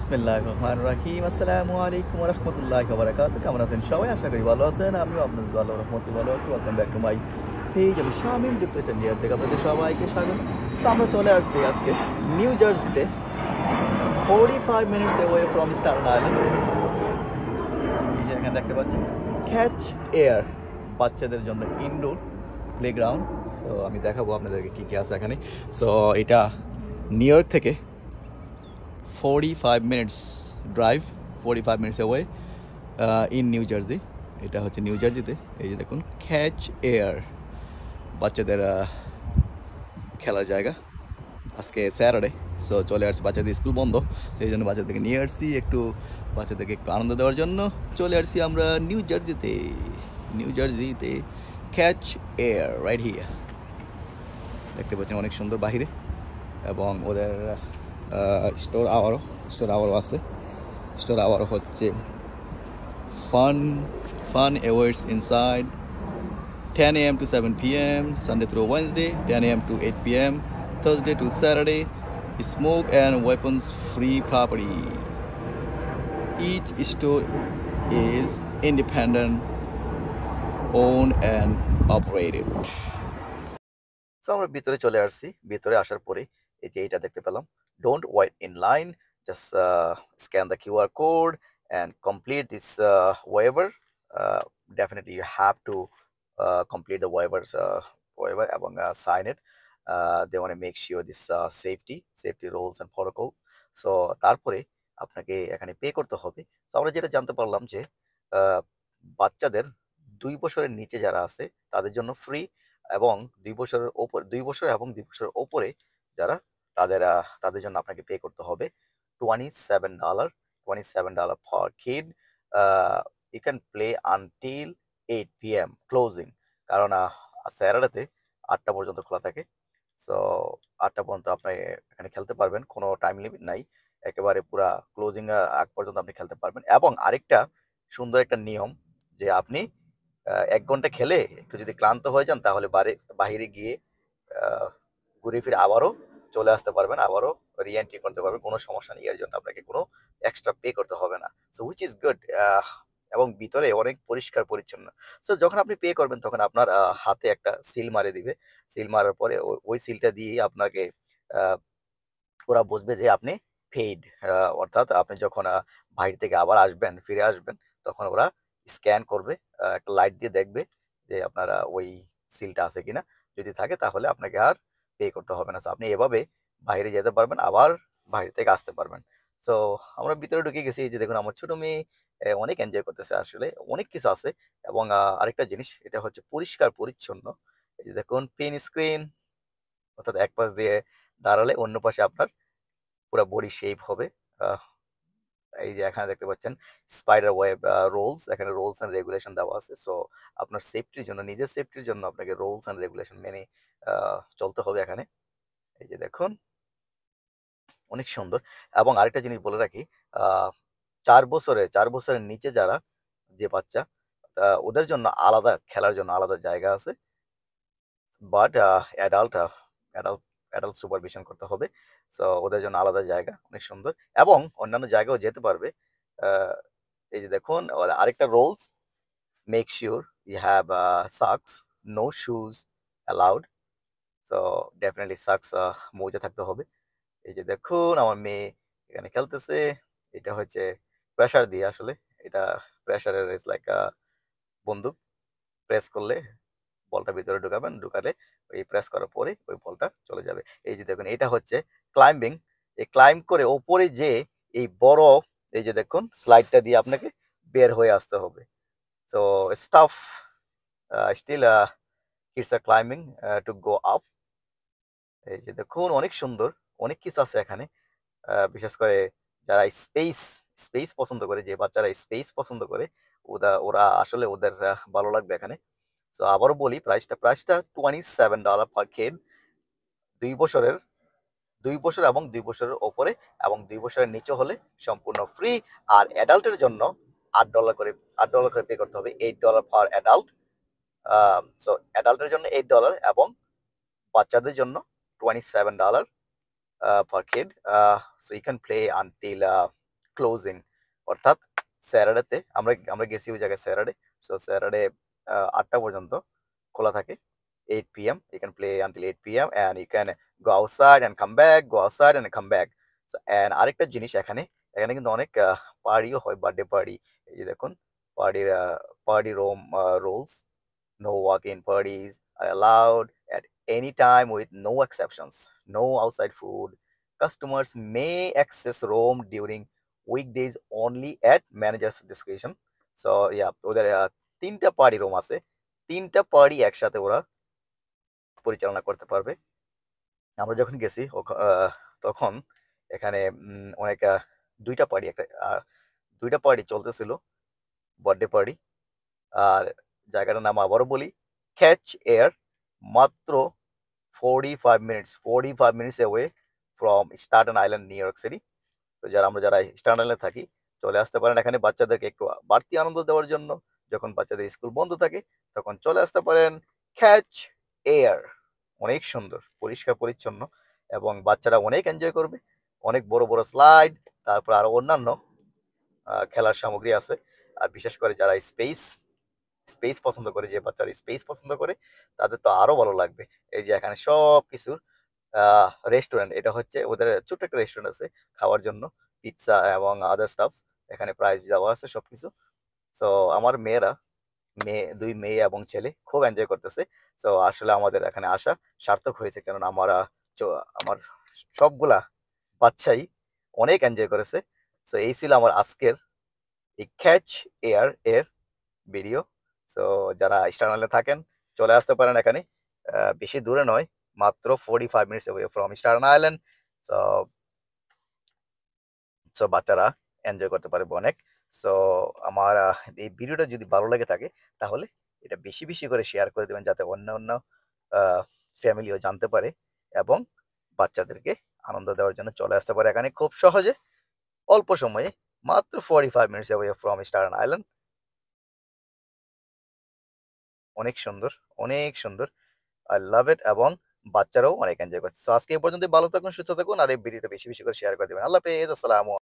বিসমিল্লাহির রহমানির রহিম। আসসালামু আলাইকুম ওয়া রাহমাতুল্লাহি ওয়া বারাকাতুহু। কেমন আছেন সবাই? আশা করি ভালো আছেন। আমিও আপনাদের আল্লাহর রহমতে ভালো আছি। Welcome back to my page. আমি শামীম যুক্তরাষ্ট্র ইন্ডিয়া থেকে আপনাদের সবাইকে স্বাগত। সো আমরা চলে আসছি আজকে নিউ জার্সিতে 45 minutes away from stern island. এই যে এখানে দেখতে পাচ্ছেন ক্যাচ এয়ার, বাচ্চাদের জন্য ইনডোর প্লেগ্রাউন্ড। সো আমি দেখাবো আপনাদেরকে কী কী আছে এখানে। সো এটা নিউ ইয়র্ক থেকে 45 minutes drive, 45 minutes away in new jersey. এটা হচ্ছে নিউ জার্সিতে। এই যে দেখুন ক্যাচ এয়ার, বাচ্চাদের খেলার জায়গা। আজকে স্যাটারডে, সো চলে আসছি, বাচ্চাদের স্কুল বন্ধ, সেই জন্য বাচ্চাদেরকে নিয়ে আসছি, বাচ্চাদেরকে একটু আনন্দ দেওয়ার জন্য চলে আসছি আমরা নিউ জার্সিতে ক্যাচ এয়ার রাইট হিয়ার। দেখতে পাচ্ছেন অনেক সুন্দর বাহিরে, এবং ওদের স্টোর আওয়ারও আছে। স্টোর আওয়ারও হচ্ছে fun awaits inside 10 a.m. to 7 p.m. Sunday through Wednesday, 10 a.m. to 8 p.m. Thursday to Saturday. Smoke and weapons free property. Each store is independent, owned and operated. So আমরা ভিতরে চলে আসছি। ভিতরে আসার পরে এই যে এটা দেখতে পেলাম, don't wait in line, just scan the QR code and complete this waiver. Definitely you have to complete the waiver এবং sign it. They want to make sure this safety rules and protocol. So তারপরে আপনাকে এখানে pay করতে হবে। তো আমরা যেটা জানতে পারলাম যে বাচ্চাদের 2 বছরের নিচে যারা আছে তাদের জন্য ফ্রি, এবং 2 বছর এবং 2 বছরের ওপরে যারা তাদের জন্য আপনাকে পে করতে হবে $27 per kid. You can play until 8 p.m. closing, কারণ স্যাটারডেতে 8টা পর্যন্ত খোলা থাকে। সো 8টা পর্যন্ত আপনি এখানে খেলতে পারবেন, কোনো টাইম লিমিট নাই, একেবারে পুরা ক্লোজিং আগ পর্যন্ত আপনি খেলতে পারবেন। এবং আরেকটা সুন্দর একটা নিয়ম যে আপনি 1 ঘন্টা খেলে একটু যদি ক্লান্ত হয়ে যান তাহলে বাহিরে গিয়ে ঘুরে ফিরে আবারও চলে আসতে পারবেন, আবারও রিএন্ট্রি করতে পারবেন, কোনো সমস্যা নেই। এর জন্য আপনাকে কোনো এক্সট্রা পে করতে হবে না। So which is good. এবং ভিতরে অনেক পরিষ্কার পরিচ্ছন্ন। সো যখন আপনি পে করবেন তখন আপনার হাতে একটা সিল মারে দিবে। সিল মারার পরে ওই সিলটা দিয়ে আপনাকে ওরা বুঝবে যে আপনি পেইড। অর্থাৎ আপনি যখন বাইরে থেকে আবার ফিরে আসবেন, তখন ওরা স্ক্যান করবে, একটা লাইট দিয়ে দেখবে যে আপনার ওই সিলটা আছে কিনা। যদি থাকে তাহলে আপনাকে আর পে করতে হবে না। সো আপনি এভাবে বাইরে যেতে পারবেন, আবার বাইরে থেকে আসতে পারবেন। সো আমরা ভিতরে ঢুকে গেছি। এই যে দেখুন আমার ছোট মেয়ে অনেক এনজয় করতেছে, আসলে অনেক কিছু আছে। এবং আরেকটা জিনিস, এটা হচ্ছে পরিষ্কার পরিচ্ছন্ন। এই যে দেখুন পিন স্ক্রিন, অর্থাৎ এক পাশ দিয়ে দাঁড়ালে অন্য পাশে আপনার পুরা বডি শেপ হবে। এই যে এখানে দেখতে পাচ্ছেন স্পাইডার ওয়েব রুলস, এখানে রুলস এন্ড রেগুলেশন দেওয়া আছে। সো আপনার সেফটির জন্য, নিজের সেফটির জন্য আপনাকে রুলস এন্ড রেগুলেশন মেনে চলতে হবে এখানে। এই যে দেখুন অনেক সুন্দর। এবং আরেকটা জিনিস বলে রাখি, 4 বছরের নিচে যারা যে বাচ্চা, ওদের জন্য আলাদা, খেলার জন্য আলাদা জায়গা আছে। বাট অ্যাডাল্ট সুপারভিশন করতে হবে। সো ওদের জন্য আলাদা জায়গা, অনেক সুন্দর। এবং অন্যান্য জায়গাও যেতে পারবে। এই যে দেখুন আরেকটা rules, make sure you have socks, no shoes allowed. So definitely socks, মোজা থাকতে হবে। এই যে দেখুন আমার মেয়ে এখানে খেলতেছে। এটা হচ্ছে প্রেসার দিয়ে, আসলে এটা প্রেসারের ইজ লাইক বন্দুক। প্রেস করলে বলটা ভিতরে ঢুকালে ওই প্রেস করার পরে ওই বলটা চলে যাবে। এই যে দেখুন এটা হচ্ছে ক্লাইম্বিং। এই ক্লাইম্ব করে ওপরে যে এই বড়, এই যে দেখুন স্লাইডটা দিয়ে আপনাকে বের হয়ে আসতে হবে। So staff still kids are climbing to go up. এই যে দেখুন অনেক সুন্দর, অনেক কিছু আছে এখানে। বিশেষ করে যারা স্পেস পছন্দ করে, যে বাচ্চারা স্পেস পছন্দ করে, ওরা আসলে ওদের ভালো লাগবে এখানে। সো আবারও বলি প্রাইসটা $27 পার কিড। 2 বছরের 2 বছর এবং 2 বছরের ওপরে এবং 2 বছরের নিচে হলে সম্পূর্ণ ফ্রি। আর অ্যাডাল্টের জন্য $8 করে পে করতে হবে, $8 পার অ্যাডাল্ট। সো অ্যাডাল্টের জন্য $8 এবং বাচ্চাদের জন্য $27 per kid. So you can play until closing অর্থাৎ স্যাটারডেতে আমরা গেছি ওই জায়গায় স্যাটারডে। সো স্যাটারডে ৮টা পর্যন্ত খোলা থাকে। 8 PM. You can play until 8 PM and you can go outside and come back, go outside and come back. So, and আরেকটা জিনিস এখানে কিন্তু অনেক পার্টিও হয়, বার্থডে পার্টি। এই যে দেখুন পার্টির party rules, no walk-in parties are allowed at any time with no exceptions, no outside food. Customers may access room during weekdays only at manager's discretion. So yeah, ওদের ৩টা পার্টি রুম আছে। ৩টা party একসাথে ওরা পরিচালনা করতে পারবে। আমরা যখন গেছি তখন এখানে অনেক ২টা পার্টি ২টা পার্টি চলতেছিল, বার্থডে পার্টি। আর জায়গাটার নাম আবারও বলি, ক্যাচ এয়ার, মাত্র 45 minutes away from Staten island, new York city. তো যারা স্ট্যাটেন আইল্যান্ডে থাকি চলে আসতে পারেন এখানে বাচ্চাদেরকে একটু বাড়তি আনন্দ দেওয়ার জন্য। যখন বাচ্চাদের স্কুল বন্ধ থাকে তখন চলে আসতে পারেন ক্যাচ এয়ার। অনেক সুন্দর, পরিষ্কার পরিচ্ছন্ন এবং বাচ্চারা অনেক এনজয় করবে। অনেক বড় বড় স্লাইড, তারপর আরো অন্যান্য খেলার সামগ্রী আছে। আর বিশেষ করে যারা স্পেস পছন্দ করে, যে বাচ্চারা স্পেস পছন্দ করে তাদের তো আরো ভালো লাগবে। এই যে এখানে সব কিছুর রেস্টুরেন্ট, এটা হচ্ছে ওদের ছোট্ট একটা রেস্টুরেন্ট আছে খাওয়ার জন্য, পিৎজা এবং আদার স্টাফস। এখানে প্রাইস দেওয়া আছে সবকিছু। সো আমার দুই মেয়ে এবং ছেলে খুব এনজয় করতেছে। সো আসলে আমাদের এখানে আসা সার্থক হয়েছে, কারণ আমার সবগুলা বাচ্চাই অনেক এনজয় করেছে। সো এই ছিল আমার আজকের এই ক্যাচ এয়ার এর ভিডিও। সো যারা ইস্টার্ন থাকেন চলে আসতে পারেন এখানে, বেশি দূরে নয়, মাত্র 45 minutes away from stern island. So so বাচ্চারা এনজয় করতে পারবে অনেক। সো আমার এই ভিডিওটা যদি ভালো লেগে থাকে তাহলে এটা বেশি বেশি করে শেয়ার করে দেবেন, যাতে অন্য ফ্যামিলিও জানতে পারে এবং বাচ্চাদেরকে আনন্দ দেওয়ার জন্য চলে আসতে পারে এখানে খুব সহজে, অল্প সময়ে, মাত্র 45 minutes away from stern island. অনেক সুন্দর, অনেক সুন্দর। আই লাভ ইট এবং বাচ্চারাও অনেক এনজয় করছে। সো আজকে এই পর্যন্তই। ভালো থাকুন, সুস্থ থাকুন আর এই ভিডিওটা বেশি বেশি করে শেয়ার করে দেবেন। আল্লাহ হাফেজ। আসসালামু